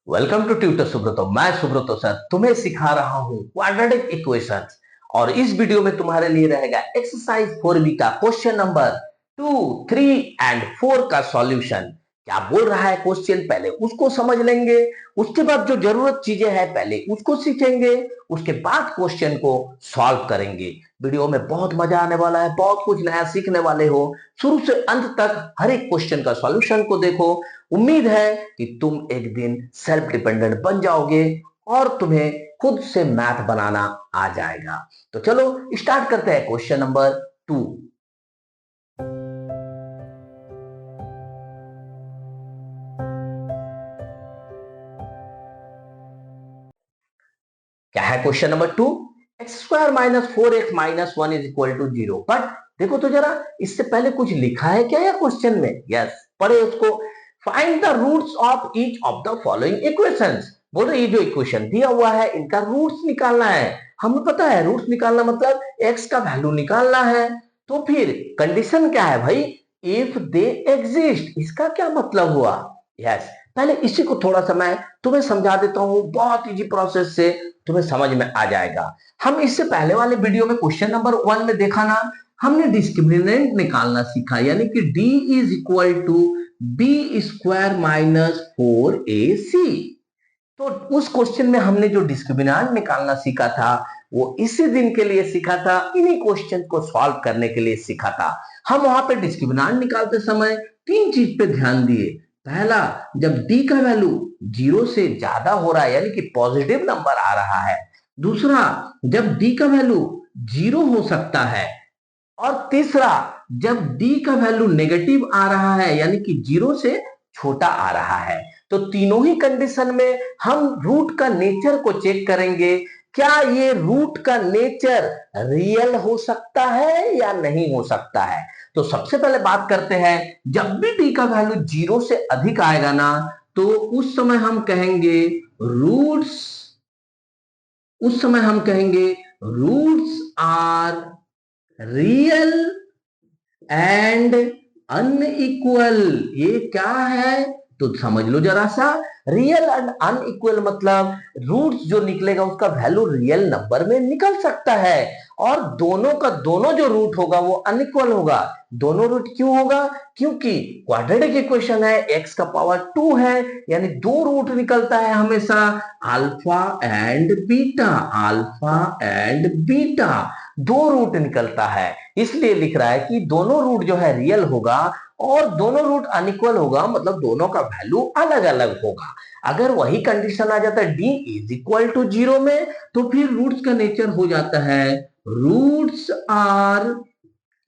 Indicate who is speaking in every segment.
Speaker 1: Welcome to tutor Subroto. मैं Subroto sir तुम्हें सिखा रहा हूं क्वाड्रेटिक इक्वेशंस। और इस वीडियो में तुम्हारे लिए रहेगा एक्सरसाइज 4B का क्वेश्चन नंबर 2, 3 एंड 4 का सॉल्यूशन। क्या बोल रहा है क्वेश्चन, पहले उसको समझ लेंगे, उसके बाद जो जरूरत चीजें हैं पहले उसको सीखेंगे, उसके बाद क्वेश्चन को सॉल्व करेंगे। वीडियो में बहुत मजा आने वाला है, बहुत कुछ नया सीखने वाले हो। शुरू से अंत तक हर एक क्वेश्चन का सॉल्यूशन को देखो। उम्मीद है कि तुम एक दिन सेल्फ डिपेंडेंट बन जाओगे और तुम्हें खुद से मैथ बनाना आ जाएगा। तो चलो स्टार्ट करते हैं क्वेश्चन नंबर 2। क्या है question number 2? X square minus 4x minus 1 is equal to 0। But देखो तो जरा, इससे पहले कुछ लिखा है क्या या क्वेश्चन में? यस, पढ़े उसको। Find the roots of each of the following equations. बोल रहे ये जो इक्वेशन दिया हुआ है इनका रूट्स निकालना है। हमें पता है रूट्स निकालना मतलब एक्स का वैल्यू निकालना है। तो फिर कंडीशन क्या है भाई? If they exist. इसका क्या मतलब हुआ? यस, पहले इसी को थोड़ा सा मैं तुम्हें समझा देता हूं, बहुत इजी प्रोसेस से तुम्हें समझ में आ जाएगा। हम इससे पहले वाले वीडियो में क्वेश्चन नंबर 1 में देखा ना, हमने डिस्क्रिमिनेंट निकालना सीखा, यानी कि d is equal to b square minus 4ac। तो उस क्वेश्चन में हमने जो डिस्क्रिमिनेंट निकालना सीखा था वो इसी दिन के लिए सीखा था, इन्हीं क्वेश्चन को सॉल्व करने के लिए सीखा था। हम वहां पे डिस्क्रिमिनेंट निकालते समय तीन चीज पे ध्यान दिए। पहला, जब d का वैल्यू 0 से ज्यादा हो रहा है यानी कि पॉजिटिव नंबर आ रहा है। दूसरा, जब d का वैल्यू 0 हो सकता है। और तीसरा, जब d का वैल्यू नेगेटिव आ रहा है यानी कि 0 से छोटा आ रहा है। तो तीनों ही कंडीशन में हम रूट का नेचर को चेक करेंगे। क्या ये रूट का नेचर रियल हो सकता है या नहीं हो सकता है? तो सबसे पहले बात करते हैं, जब भी d का वैल्यू 0 से अधिक आएगा ना, तो रूट्स उस समय हम कहेंगे roots are real and unequal. ये क्या है तो समझ लो जरा सा। रियल एंड अनइक्वल मतलब रूट्स जो निकलेगा उसका वैल्यू रियल नंबर में निकल सकता है, और दोनों का दोनों जो रूट होगा वो अनइक्वल होगा। दोनों रूट क्यों होगा? क्योंकि क्वाड्रेटिक इक्वेशन है, x का पावर 2 है, यानी दो रूट निकलता है हमेशा, alpha and beta. Alpha and beta दो रूट निकलता है, इसलिए लिख रहा है कि दोनों रूट जो है रियल होगा और दोनों रूट अनइक्वल होगा, मतलब दोनों का वैल्यू अलग अलग होगा। अगर वही कंडीशन आ जाता है d इज इक्वल टू 0 में, तो फिर रूट्स का नेचर हो जाता है roots are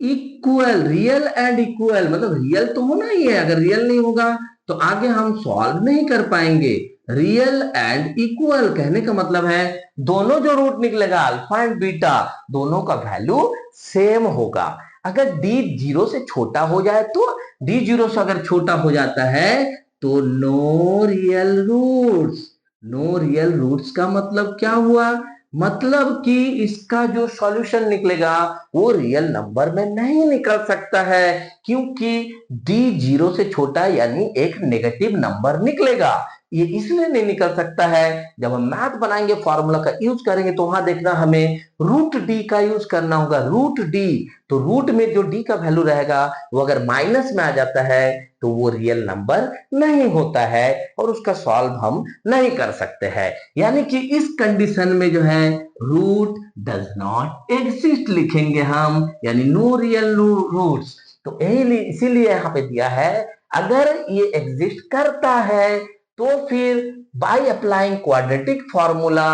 Speaker 1: equal, real and equal. मतलब रियल तो होना ही है, अगर रियल नहीं होगा तो आगे हम सॉल्व नहीं कर पाएंगे। रियल एंड इक्वल कहने का मतलब है दोनों जो रूट निकलेगा अल्फा एंड बीटा, दोनों का वैल्यू सेम होगा। अगर d 0 से छोटा हो जाए तो, d 0 से अगर छोटा हो जाता है तो no real roots. No real roots का मतलब क्या हुआ? मतलब कि इसका जो सॉल्यूशन निकलेगा वो रियल नंबर में नहीं निकल सकता है, क्योंकि d 0 से छोटा यानी एक नेगेटिव नंबर निकलेगा। ये इसलिए नहीं निकल सकता है, जब हम मैथ बनाएंगे फॉर्मूला का यूज करेंगे तो वहां देखना हमें रूट डी का यूज करना होगा। रूट डी, तो रूट में जो डी का वैल्यू रहेगा वो अगर माइनस में आ जाता है तो वो रियल नंबर नहीं होता है और उसका सॉल्व हम नहीं कर सकते हैं। यानी कि इस कंडीशन में जो है रूट डज नॉट एग्जिस्ट लिखेंगे हम, यानी नो रियल रूट्स। तो यही इसीलिए यहां पे दिया है, अगर ये एग्जिस्ट करता है तो फिर बाय अप्लाइंग क्वाड्रेटिक फॉर्मूला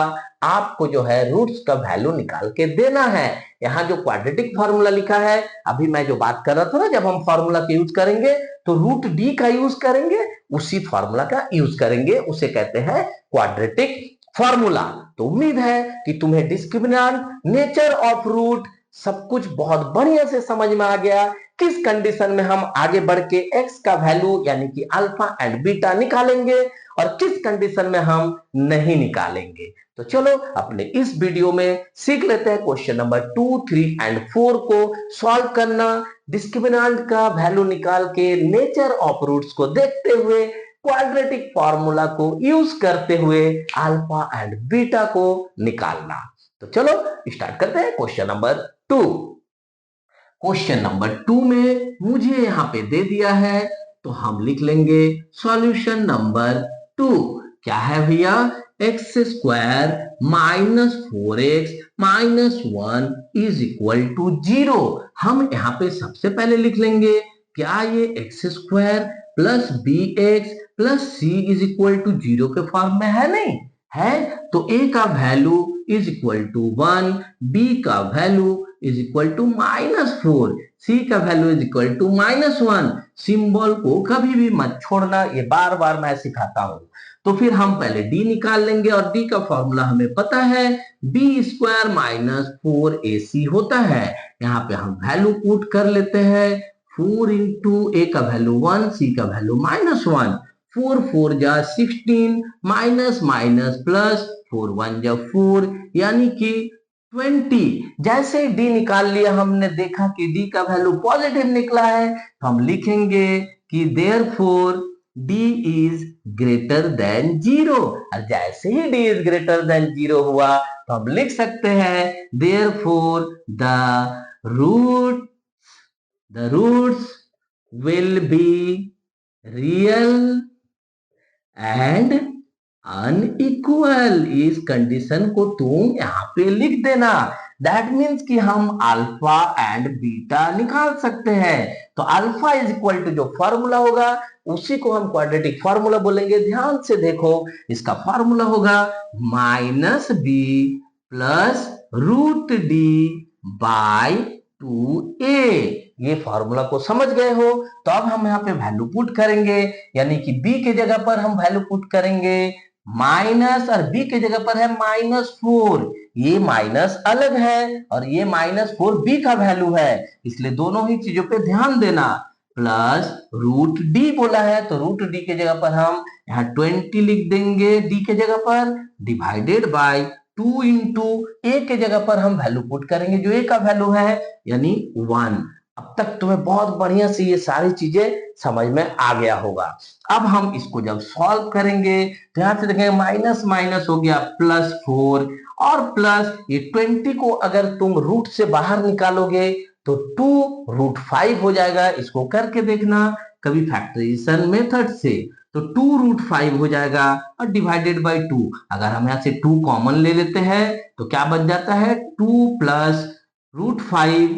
Speaker 1: आपको जो है रूट्स का वैल्यू निकाल के देना है। यहाँ जो क्वाड्रेटिक फॉर्मूला लिखा है, अभी मैं जो बात कर रहा था ना, जब हम फॉर्मूला का यूज करेंगे तो रूट डी का यूज करेंगे, उसी फॉर्मूला का यूज करेंगे, उसे कहते हैं क्वाड्रेटिक फॉर्मूला। तो उम्मीद है कि तुम्हें डिस्क्रिमिनेंट, नेचर ऑफ रूट सब कुछ बहुत बढ़िया से समझ में आ गया। किस कंडीशन में हम आगे बढ़ के x का वैल्यू यानी कि अल्फा एंड बीटा निकालेंगे और किस कंडीशन में हम नहीं निकालेंगे। तो चलो अपने इस वीडियो में सीख लेते हैं क्वेश्चन नंबर 2, 3 एंड 4 को सॉल्व करना। डिस्क्रिमिनेंट का वैल्यू निकाल के नेचर ऑफ रूट्स को देखते हुए क्वाड्रेटिक फॉर्मूला को यूज करते हुए अल्फा एंड बीटा को निकालना। तो चलो स्टार्ट करते हैं क्वेश्चन नंबर 2। क्वेश्चन नंबर 2 में मुझे यहां पे दे दिया है, तो हम लिख लेंगे सॉल्यूशन नंबर 2। क्या है भैया? X square minus 4x minus 1 is equal to 0। हम यहाँ पे सबसे पहले लिख लेंगे, क्या ये x square plus b x plus c is equal to 0 के फॉर्म में है? नहीं है। तो a का value is equal to 1, b का value is equal to -4, c का value is equal to -1। Symbol को कभी भी मत छोड़ना, ये बार बार मैं सिखाता हूं। तो फिर हम पहले d निकाल लेंगे और d का फॉर्मूला हमें पता है, b स्क्वायर माइनस 4ac होता है। यहाँ पे हम वैल्यू पुट कर लेते हैं, 4 इंटू a का वैल्यू 1, c का वैल्यू -1। 4 4 जा 16, माइनस माइनस प्लस, 4 1 जा 4 यानी कि 20। जैसे डी निकाल लिया हमने, देखा कि डी का वैल्यू पॉजिटिव निकला है, तो हम लिखेंगे कि therefore D is greater than 0। और जैसे ही डी इज ग्रेटर देन 0 हुआ तो हम लिख सकते हैं therefore the roots will be real and unequal. इस कंडीशन को तुम यहाँ पे लिख देना। दैट मीन्स कि हम अल्फा एंड बीटा निकाल सकते हैं। तो अल्फा इज इक्वल टू जो फॉर्मूला होगा उसी को हम क्वाड्रेटिक फॉर्मूला बोलेंगे। ध्यान से देखो, इसका फॉर्मूला होगा -b plus √d bye 2a। ये फॉर्मूला को समझ गए हो? तो अब हम यहाँ पे वैल्यू पुट करेंगे, यानी कि b के जगह पर हम वैल्यू पुट करेंगे माइनस, और b के जगह पर है -4। ये माइनस अलग है और ये -4 b का वैल्यू है, इसलिए दोनों ही चीजों पे ध्यान देना। प्लस √d बोला है, तो √d के जगह पर हम यहाँ 20 लिख देंगे d के जगह पर, डिवाइडेड बाय 2 इंटू a के जगह पर हम वैल्यू पुट करेंगे जो a का वैल्यू है, यानी 1। अब तक तुम्हें बहुत बढ़िया से ये सारी चीजें समझ में आ गया होगा। अब हम इसको जब सॉल्व करेंगे तो यहां से देखेंगे माइनस माइनस हो गया +4, और प्लस ये 20 को अगर तुम रूट से बाहर निकालोगे तो 2√5 हो जाएगा। इसको करके देखना कभी फैक्टराइजेशन मेथड से, तो 2√5 हो जाएगा और डिवाइडेड बाय 2। अगर हम यहां से 2 कॉमन ले लेते हैं तो क्या बन जाता है, 2 प्लस √5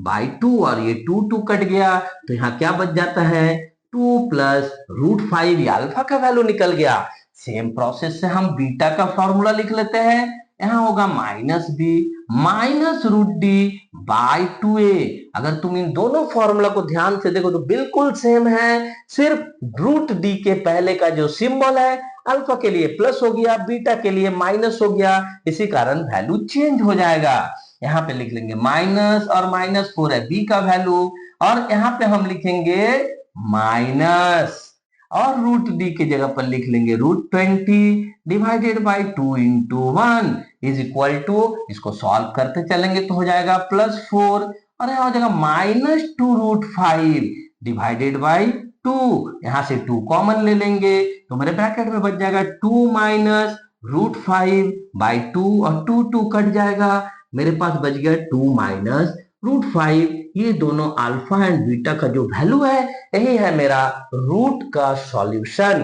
Speaker 1: बाई 2, और ये 2 कट गया तो यहाँ क्या बच जाता है, 2 प्लस √5, ये अल्फा का वैल्यू निकल गया। सेम प्रोसेस से हम बीटा का फॉर्मूला लिख लेते हैं। यहाँ होगा -b minus √d by 2a। अगर तुम इन दोनों फॉर्मूला को ध्यान से देखो तो बिल्कुल सेम है, सिर्फ √d के पहले का जो सिंबल है अल्फा के लिए प्लस हो गया, बीटा के लिए माइनस हो गया, इसी कारण वैल्यू चेंज हो जाएगा। यहाँ पे लिख लेंगे माइनस, और -4 है बी का वैल्यू, और यहाँ पे हम लिखेंगे माइनस, और √d के जगह पर लिख लेंगे √20 divided by 2 into 1 is equal to, इसको सॉल्व करते चलेंगे तो हो जाएगा +4, और यहाँ हो जाएगा -2√5 डिवाइडेड बाय 2। यहां से 2 कॉमन ले लेंगे तो मेरे ब्रैकेट में बच जाएगा 2 माइनस √5 बाई 2, और 2 कट जाएगा, मेरे पास बच गया 2 माइनस √5। ये दोनों अल्फा एंड बीटा का जो वैल्यू है यही है मेरा रूट का सॉल्यूशन।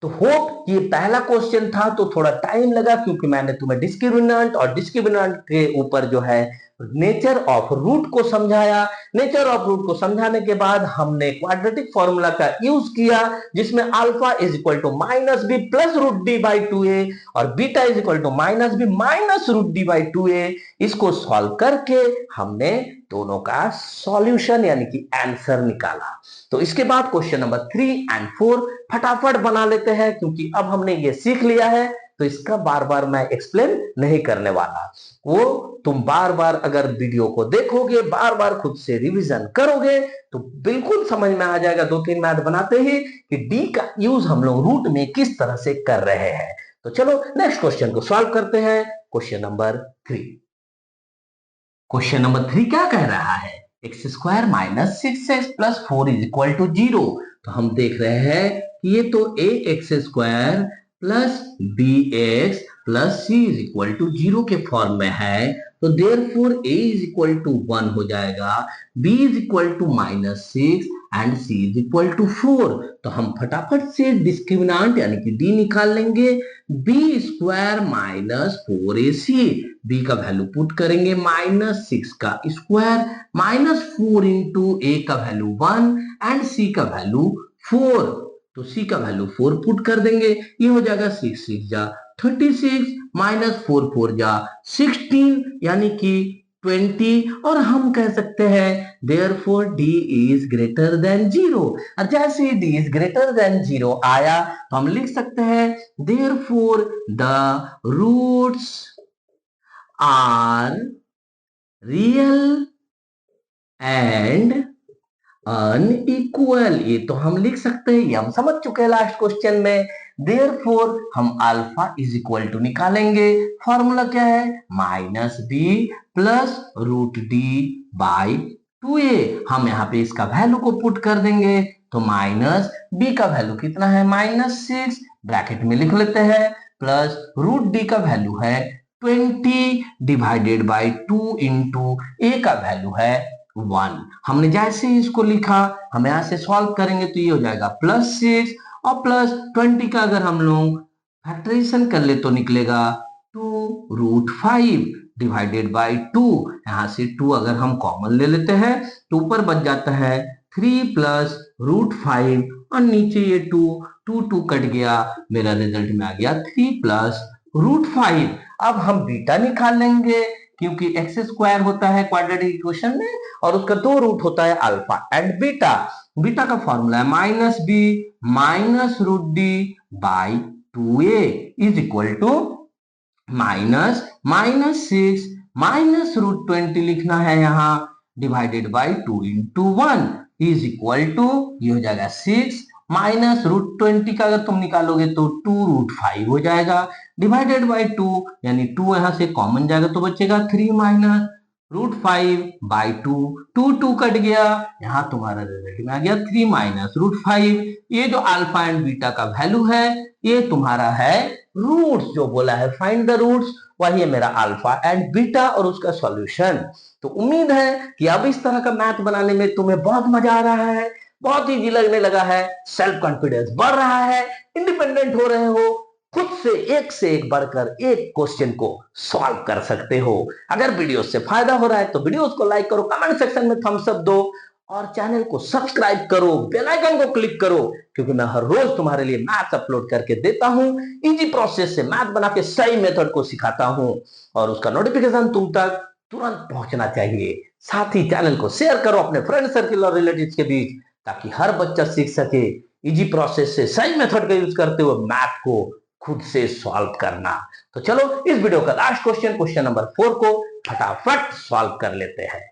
Speaker 1: तो होप ये पहला क्वेश्चन था तो थोड़ा टाइम लगा, क्योंकि मैंने तुम्हें डिस्क्रिमिनेंट और डिस्क्रिमिनेंट के ऊपर जो है नेचर ऑफ रूट को समझाया। नेचर ऑफ रूट को समझाने के बाद हमने क्वाड्रेटिक फॉर्मूला का यूज किया, जिसमें alpha is equal to -b plus √d by 2a और beta is equal to -b minus √d by 2a। इसको सॉल्व करके हमने दोनों का सॉल्यूशन यानी कि आंसर निकाला। तो इसके बाद क्वेश्चन नंबर 3 एंड 4 फटाफट बना लेते हैं, क्योंकि अब हमने ये सीख लिया है तो इसका बार बार मैं एक्सप्लेन नहीं करने वाला। वो तुम बार बार अगर वीडियो को देखोगे, बार बार खुद से रिवीजन करोगे तो बिल्कुल समझ में आ जाएगा 2-3 मैथ बनाते ही कि डी का यूज हम लोग रूट में किस तरह से कर रहे हैं। तो चलो नेक्स्ट क्वेश्चन को सॉल्व करते हैं। क्वेश्चन नंबर 3 क्या कह रहा है, x square minus 6x plus 4 is equal to 0। तो हम देख रहे हैं कि ये तो a x square plus b x plus c is equal to 0 के फॉर्म में है। तो therefore a is equal to 1 हो जाएगा, b is equal to minus 6 and c is equal to 4। तो हम फटाफट से डिस्क्रिमिनेंट यानी कि d निकाल लेंगे, b square minus 4ac, b का वैल्यू पुट करेंगे माइनस 6 का स्क्वायर माइनस 4 इंटू ए का वैल्यू 1 एंड c का वैल्यू 4। तो c का वैल्यू 4 पुट कर देंगे, ये हो जाएगा 6 6 जा 36 माइनस 4 4 जा 16 यानी कि 20। और हम कह सकते हैं therefore d is greater than 0। और जैसे ही d इज ग्रेटर देन 0 आया तो हम लिख सकते हैं therefore the roots are real and unequal. ये तो हम लिख सकते हैं, ये हम समझ चुके हैं लास्ट क्वेश्चन में। देयरफॉर हम अल्फा इज इक्वल टू निकालेंगे, फॉर्मूला क्या है minus b plus root d by 2a। हम यहाँ पे इसका वैल्यू को पुट कर देंगे, तो माइनस बी का वैल्यू कितना है माइनस 6, ब्रैकेट में लिख लेते हैं, प्लस रूट डी का वैल्यू है 20 डिवाइडेड बाई 2 इंटू ए का वैल्यू है 1। हमने जैसे ही इसको लिखा, हम यहां से सॉल्व करेंगे तो ये हो जाएगा प्लस 6 और प्लस 20 का अगर हम लोग फैक्टराइजेशन कर ले तो निकलेगा 2 रूट 5 डिवाइडेड बाई 2। यहां से 2 अगर हम कॉमन ले लेते हैं तो ऊपर बच जाता है 3 प्लस रूट 5 और नीचे ये 2 2 2 कट गया, मेरा रिजल्ट में आ गया 3 प्लस रूट 5। अब हम बीटा निकाल लेंगे क्योंकि एक्स स्क्वायर होता है क्वाड्रेटिक इक्वेशन में और उसका 2 रूट होता है अल्फा एंड बीटा। बीटा का फॉर्मूला है minus b minus root d by 2a is equal to minus minus 6 minus root 20 लिखना है यहाँ divided by 2 into 1 is equal to, ये हो जाएगा 6 माइनस रूट 20 का अगर तुम निकालोगे तो 2 रूट 5 हो जाएगा डिवाइडेड बाई 2, यानी 2 यहां से कॉमन जाएगा तो बचेगा 3 माइनस रूट 5 बाई 2, 2 2 कट गया, यहां तुम्हारा रिजल्ट में आ गया 3 माइनस रूट 5। ये जो अल्फा एंड बीटा का वैल्यू है ये तुम्हारा है रूट्स, जो बोला है फाइंड द रूट्स, वही है मेरा अल्फा एंड बीटा और उसका सॉल्यूशन। तो उम्मीद है कि अब इस तरह का मैथ बनाने में तुम्हें बहुत मजा आ रहा है, बहुत इजी लगने लगा है, सेल्फ कॉन्फिडेंस बढ़ रहा है, इंडिपेंडेंट हो रहे हो, खुद से एक बढ़कर एक क्वेश्चन को सॉल्व कर सकते हो। अगर वीडियो से फायदा हो रहा है तो वीडियोस को लाइक करो, कमेंट सेक्शन में थम्स अप दो और चैनल को सब्सक्राइब करो, बेल आइकन को क्लिक करो, क्योंकि मैं हर रोज तुम्हारे लिए मैथ अपलोड करके देता हूं। इजी प्रोसेस से मैथ बना के सही मेथड को सिखाता हूं और उसका नोटिफिकेशन तुम तक तुरंत पहुंचना चाहिए। साथ ही चैनल को शेयर करो अपने फ्रेंड सर्किल और रिलेटिव्स के बीच, ताकि हर बच्चा सीख सके इजी प्रोसेस से सही मेथड का यूज करते हुए मैथ को खुद से सॉल्व करना। तो चलो इस वीडियो का लास्ट क्वेश्चन, क्वेश्चन नंबर 4 को फटाफट सॉल्व कर लेते हैं।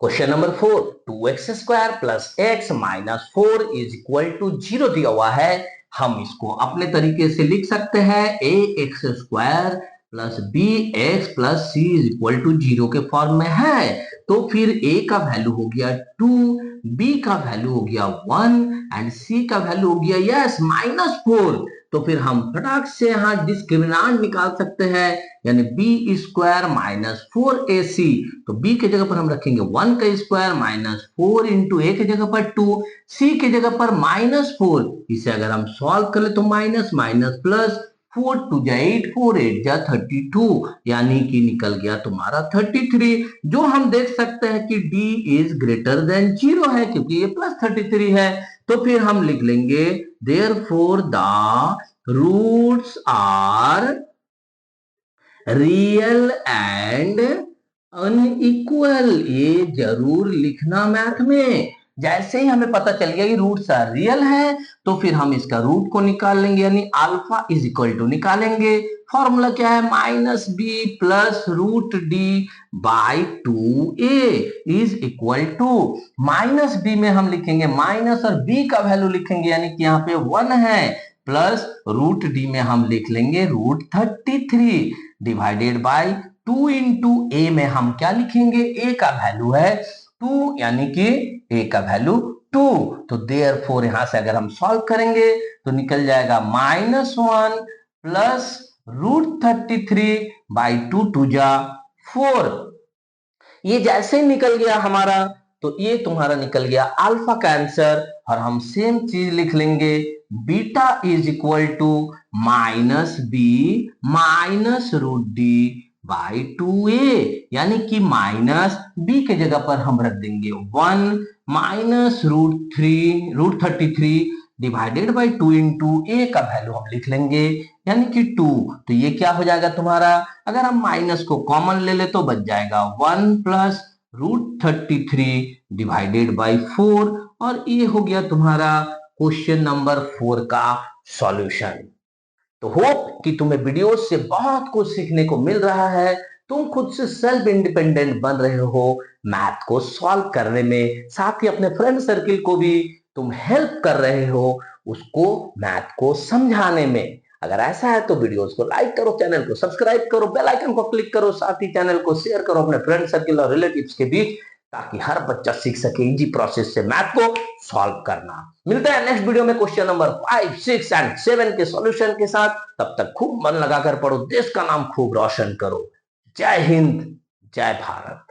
Speaker 1: Question number 4, 2x square plus x minus 4 is equal to 0 दिया हुआ है। हम इसको अपने तरीके से लिख सकते हैं a x square plus b x plus c is equal to 0 के फॉर्म में है। तो फिर a का वैल्यू हो गया 2, b का वैल्यू हो गया 1 एंड c का वैल्यू हो गया यस माइनस 4। तो फिर हम फटाक से यहाँ डिस्क्रिमिनेंट निकाल सकते हैं, यानी बी स्क्वायर माइनस 4ac। तो b के जगह पर हम रखेंगे 1 का स्क्वायर माइनस 4 इंटू ए के जगह पर 2, c के जगह पर माइनस 4। इसे अगर हम सॉल्व कर ले तो माइनस माइनस प्लस 4 2 जा 8 4 8 जा 32, यानी कि निकल गया तुम्हारा 33। जो हम देख सकते हैं कि d इज ग्रेटर देन 0 है क्योंकि ये प्लस 33 है। तो फिर हम लिख लेंगे therefore the roots are real and unequal. ये जरूर लिखना मैथ में। जैसे ही हमें पता चल गया कि रूट्स आर रियल है तो फिर हम इसका रूट को निकाल लेंगे, यानी अल्फा इज इक्वल टू निकालेंगे। फॉर्मूला क्या है minus b plus root d by 2a is equal to, minus b में हम लिखेंगे माइनस और b का वैल्यू लिखेंगे यानी कि यहाँ पे 1 है, प्लस रूट डी में हम लिख लेंगे रूट 33 डिवाइडेड बाई 2 इंटू ए में हम क्या लिखेंगे, ए का वैल्यू है 2 यानी कि a का वैल्यू 2। तो देयरफॉर यहां से अगर हम सॉल्व करेंगे तो निकल जाएगा -1 प्लस √33/2 2 जा 4। ये जैसे ही निकल गया हमारा तो ये तुम्हारा निकल गया अल्फा का आंसर। और हम सेम चीज लिख लेंगे, beta is equal to -b-√d/2a, यानी कि माइनस बी के जगह पर हम रख देंगे 1 -√33/2 इंटू ए का वैल्यू हम लिख लेंगे यानी कि 2। तो ये क्या हो जाएगा तुम्हारा, अगर हम माइनस को कॉमन ले ले तो बच जाएगा 1 प्लस √33/4। और ये हो गया तुम्हारा क्वेश्चन नंबर 4 का सॉल्यूशन। तो होप कि तुम्हें वीडियोस से बहुत कुछ सीखने को मिल रहा है, तुम खुद से सेल्फ इंडिपेंडेंट बन रहे हो मैथ को सॉल्व करने में, साथ ही अपने फ्रेंड सर्किल को भी तुम हेल्प कर रहे हो उसको मैथ को समझाने में। अगर ऐसा है तो वीडियोस को लाइक करो, चैनल को सब्सक्राइब करो, बेल आइकन को क्लिक करो, साथ ही चैनल को शेयर करो अपने फ्रेंड सर्किल और रिलेटिव्स के बीच, ताकि हर बच्चा सीख सके इजी प्रोसेस से मैथ को सॉल्व करना। मिलते हैं नेक्स्ट वीडियो में क्वेश्चन नंबर 5, 6 एंड 7 के सॉल्यूशन के साथ। तब तक खूब मन लगाकर पढ़ो, देश का नाम खूब रोशन करो। जय हिंद, जय भारत।